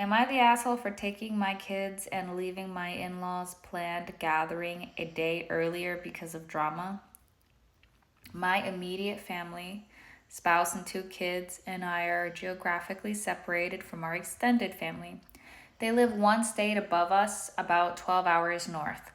Am I the asshole for taking my kids and leaving my in laws' planned gathering a day earlier because of drama? My immediate family, spouse and 2 kids, and I are geographically separated from our extended family. They live one state above us, about 12 hours north.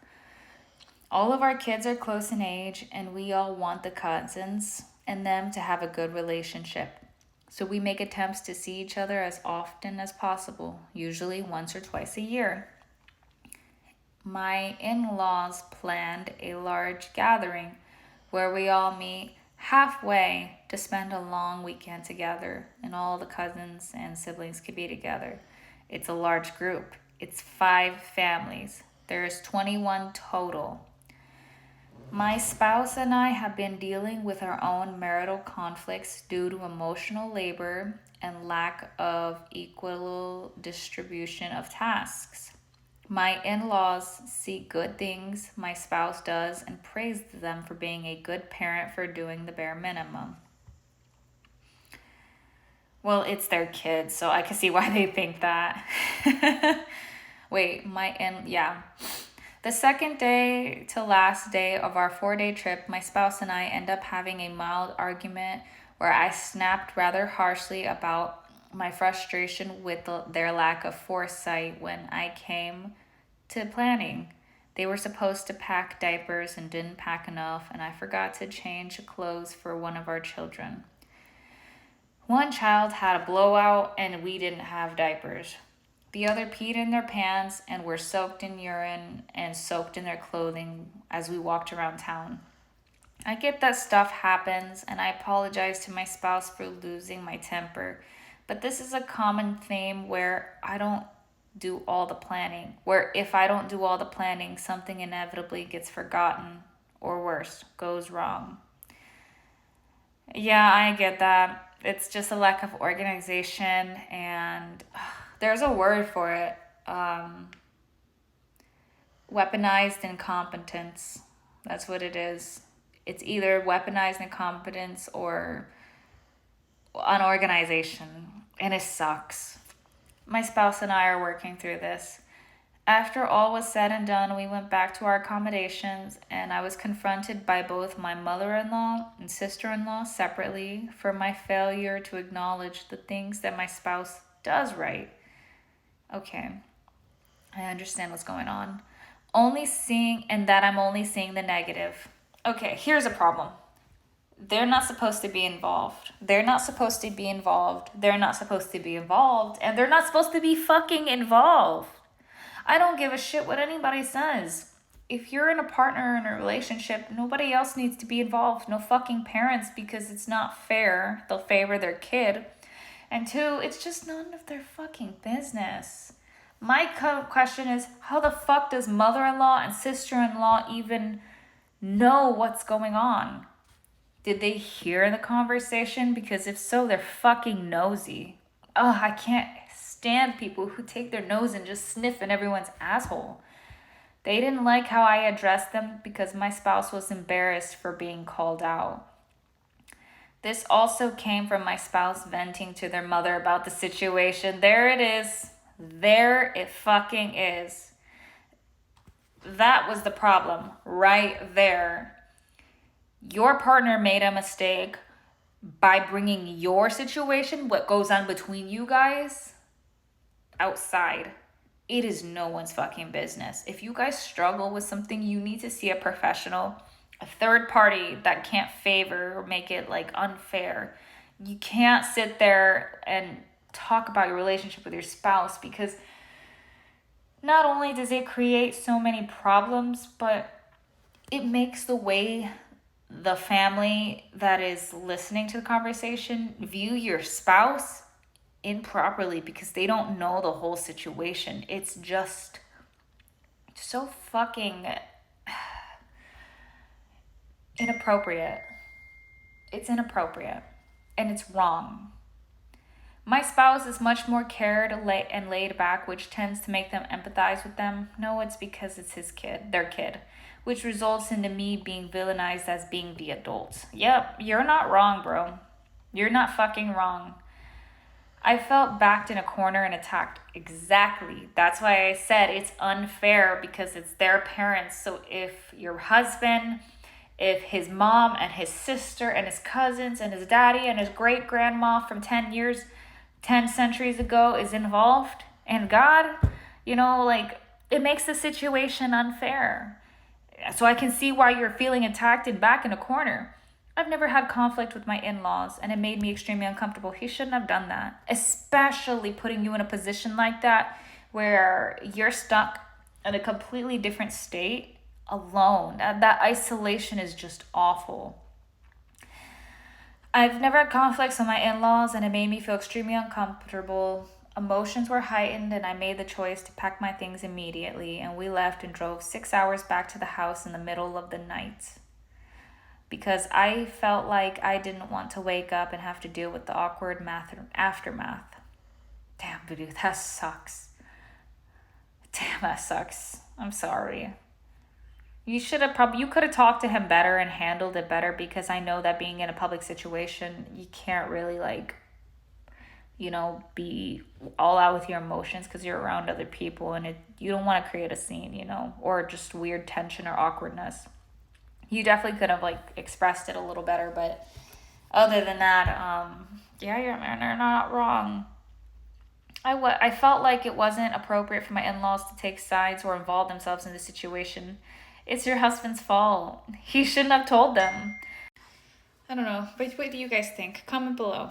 All of our kids are close in age, and we all want the cousins and them to have a good relationship. So we make attempts to see each other as often as possible, usually once or twice a year. My in laws planned a large gathering where we all meet halfway to spend a long weekend together, and all the cousins and siblings could be together. It's a large group, it's 5 families. There's 21 total. My spouse and I have been dealing with our own marital conflicts due to emotional labor and lack of equal distribution of tasks. My in laws see good things my spouse does and praise them for being a good parent for doing the bare minimum. Well, it's their kids, so I can see why they think that. Wait, yeah. The second day to last day of our 4-day trip, my spouse and I end up having a mild argument where I snapped rather harshly about my frustration with their lack of foresight when I came to planning. They were supposed to pack diapers and didn't pack enough, and I forgot to change clothes for one of our children. One child had a blowout and we didn't have diapers. The other peed in their pants and were soaked in urine and soaked in their clothing as we walked around town. I get that stuff happens, and I apologize to my spouse for losing my temper, but this is a common theme where I don't do all the planning, where if I don't do all the planning, something inevitably gets forgotten or worse, goes wrong. Yeah, I get that. It's just a lack of organization, and there's a word for it. Weaponized incompetence. That's what it is. It's either weaponized incompetence or unorganization, and it sucks. My spouse and I are working through this. After all was said and done, we went back to our accommodations, and I was confronted by both my mother-in-law and sister-in-law separately for my failure to acknowledge the things that my spouse does right. Okay, I understand what's going on. I'm only seeing the negative. Okay, here's a problem. They're not supposed to be involved. They're not supposed to be involved. They're not supposed to be involved. And they're not supposed to be fucking involved. I don't give a shit what anybody says. If you're in a partner in a relationship, nobody else needs to be involved. No fucking parents, because it's not fair. They'll favor their kid. And 2, it's just none of their fucking business. My question is, how the fuck does mother-in-law and sister-in-law even know what's going on? Did they hear the conversation? Because if so, they're fucking nosy. Oh, I can't stand people who take their nose and just sniff in everyone's asshole. They didn't like how I addressed them because my spouse was embarrassed for being called out. This also came from my spouse venting to their mother about the situation. There it is. There it fucking is. That was the problem right there. Your partner made a mistake by bringing your situation, what goes on between you guys, outside. It is no one's fucking business. If you guys struggle with something, you need to see a professional, a third party that can't favor or make it like unfair. You can't sit there and talk about your relationship with your spouse, because not only does it create so many problems, but it makes the way the family that is listening to the conversation view your spouse improperly, because they don't know the whole situation. It's just so fucking inappropriate. It's inappropriate, and it's wrong. My spouse is much more cared and laid back, which tends to make them empathize with them. No, it's because it's their kid, which results into me being villainized as being the adult. Yep, you're not wrong, bro. You're not fucking wrong. I felt backed in a corner and attacked. Exactly. That's why I said it's unfair, because it's their parents. So if your husband, if his mom and his sister and his cousins and his daddy and his great grandma from 10 centuries ago is involved, and God, like, it makes the situation unfair. So I can see why you're feeling attacked and back in a corner. I've never had conflict with my in-laws, and it made me extremely uncomfortable. He shouldn't have done that, especially putting you in a position like that where you're stuck in a completely different state alone. That isolation is just awful. I've never had conflicts with my in-laws, and it made me feel extremely uncomfortable. Emotions were heightened, and I made the choice to pack my things immediately, and we left and drove 6 hours back to the house in the middle of the night, because I felt like I didn't want to wake up and have to deal with the awkward aftermath. Damn, Voodoo, that sucks. Damn, that sucks. I'm sorry. You could have talked to him better and handled it better, because I know that being in a public situation, you can't really be all out with your emotions because you're around other people, and you don't want to create a scene, or just weird tension or awkwardness. You definitely could have expressed it a little better, but other than that, yeah, you're not wrong. I felt like it wasn't appropriate for my in-laws to take sides or involve themselves in the situation. It's your husband's fault. He shouldn't have told them. I don't know, but what do you guys think? Comment below.